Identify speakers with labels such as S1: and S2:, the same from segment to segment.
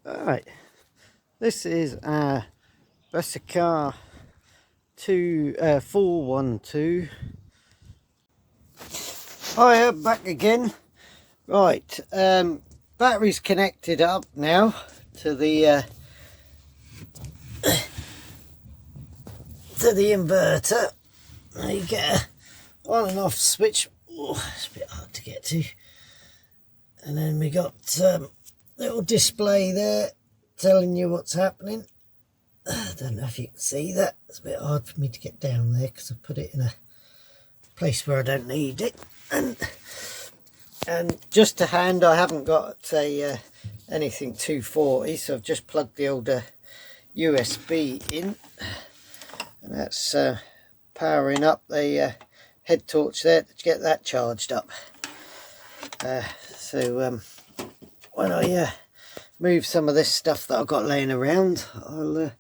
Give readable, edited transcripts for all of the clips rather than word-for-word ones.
S1: Alright, this is our Car 412. Hi, back again. Right, battery's connected up now to the inverter. Now you get a on and off switch. Oh, it's a bit hard to get to. And then we got little display there telling you what's happening. I don't know if you can see that. It's a bit hard for me to get down there because I put it in a place where I don't need it. And just to hand, I haven't got a anything 240, so I've just plugged the older USB in, and that's powering up the head torch there to get that charged up. So when I move some of this stuff that I've got laying around, I'll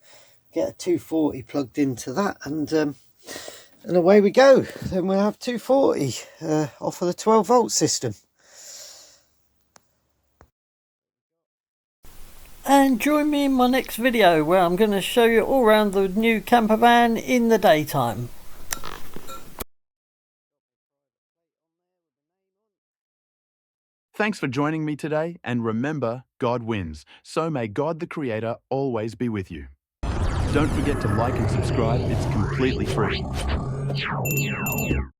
S1: get a 240 plugged into that, and away we go. Then we'll have 240 off of the 12 volt system. And join me in my next video where I'm going to show you all around the new Campervan in the daytime.
S2: Thanks for joining me today, and remember, God wins. So may God the Creator always be with you. Don't forget to like and subscribe, it's completely free.